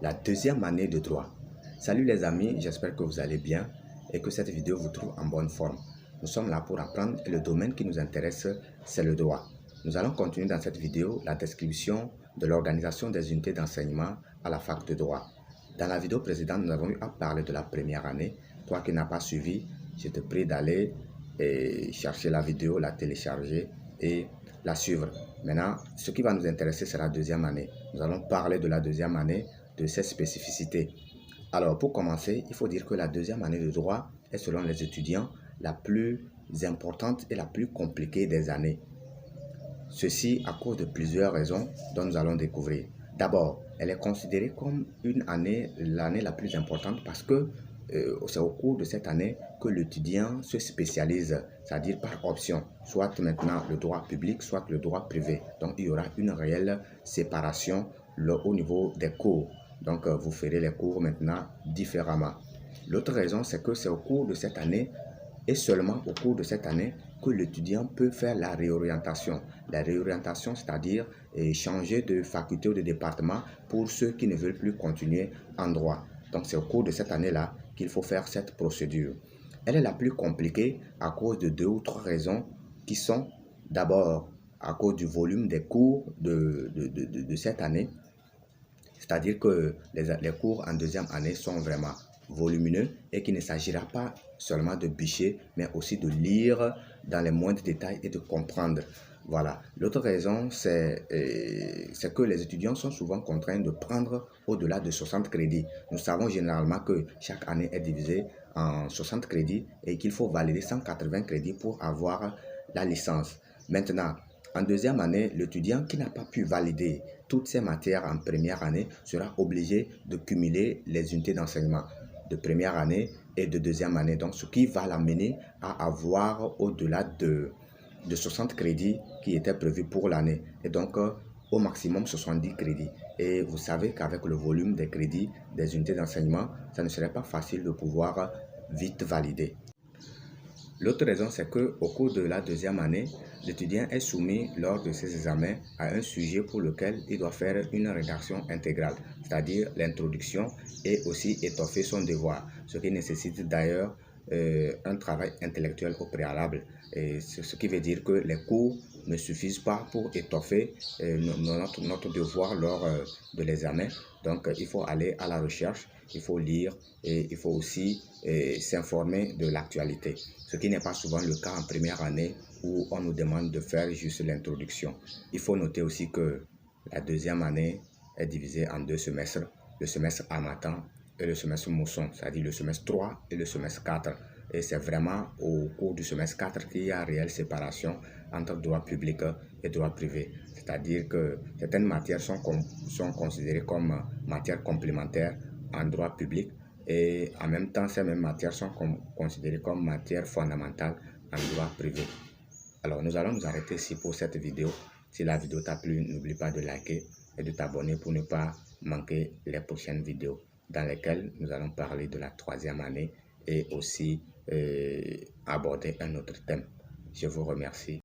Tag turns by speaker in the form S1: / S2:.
S1: la deuxième année de droit. Salut les amis, j'espère que vous allez bien et que cette vidéo vous trouve en bonne forme. Nous sommes là pour apprendre et le domaine qui nous intéresse, c'est le droit. Nous allons continuer dans cette vidéo la description de l'organisation des unités d'enseignement à la fac de droit. Dans la vidéo précédente, nous avons eu à parler de la première année. Toi qui n'as pas suivi, je te prie d'aller chercher la vidéo, la télécharger et la suivre. Maintenant, ce qui va nous intéresser, c'est la deuxième année. Nous allons parler de la deuxième année, de ses spécificités. Alors, pour commencer, il faut dire que la deuxième année de droit est, selon les étudiants, la plus importante et la plus compliquée des années. Ceci à cause de plusieurs raisons dont nous allons découvrir. D'abord, elle est considérée comme l'année la plus importante parce que c'est au cours de cette année que l'étudiant se spécialise, c'est-à-dire par option, soit maintenant le droit public, soit le droit privé. Donc, il y aura une réelle séparation au niveau des cours. Donc, vous ferez les cours maintenant différemment. L'autre raison, c'est que c'est au cours de cette année et seulement au cours de cette année que l'étudiant peut faire la réorientation. La réorientation, c'est-à-dire changer de faculté ou de département pour ceux qui ne veulent plus continuer en droit. Donc, c'est au cours de cette année-là qu'il faut faire cette procédure. Elle est la plus compliquée à cause de 2 ou 3 raisons qui sont d'abord à cause du volume des cours de cette année. C'est-à-dire que les cours en deuxième année sont vraiment volumineux et qu'il ne s'agira pas seulement de bûcher, mais aussi de lire dans les moindres détails et de comprendre. Voilà. L'autre raison, c'est que les étudiants sont souvent contraints de prendre au-delà de 60 crédits. Nous savons généralement que chaque année est divisée en 60 crédits et qu'il faut valider 180 crédits pour avoir la licence. Maintenant, en deuxième année, l'étudiant qui n'a pas pu valider toutes ces matières en première année sera obligé de cumuler les unités d'enseignement de première année et de deuxième année. Donc, ce qui va l'amener à avoir au-delà de 60 crédits qui étaient prévus pour l'année. Et donc, au maximum 70 crédits. Et vous savez qu'avec le volume des crédits des unités d'enseignement, ça ne serait pas facile de pouvoir vite valider. L'autre raison, c'est qu'au cours de la deuxième année, l'étudiant est soumis lors de ses examens à un sujet pour lequel il doit faire une rédaction intégrale, c'est-à-dire l'introduction et aussi étoffer son devoir, ce qui nécessite d'ailleurs un travail intellectuel au préalable. Et ce qui veut dire que les cours ne suffisent pas pour étoffer notre devoir lors de l'examen. Donc, il faut aller à la recherche, il faut lire et il faut aussi s'informer de l'actualité. Ce qui n'est pas souvent le cas en première année où on nous demande de faire juste l'introduction. Il faut noter aussi que la deuxième année est divisée en 2 semestres, le semestre harmattan et le semestre mousson, c'est-à-dire le semestre 3 et le semestre 4. Et c'est vraiment au cours du semestre 4 qu'il y a réelle séparation entre droit public et droit privé. C'est-à-dire que certaines matières sont considérées comme matières complémentaires en droit public et en même temps, ces mêmes matières sont considérées comme matières fondamentales en droit privé. Alors, nous allons nous arrêter ici pour cette vidéo. Si la vidéo t'a plu, n'oublie pas de liker et de t'abonner pour ne pas manquer les prochaines vidéos dans lesquelles nous allons parler de la troisième année et aussi aborder un autre thème. Je vous remercie.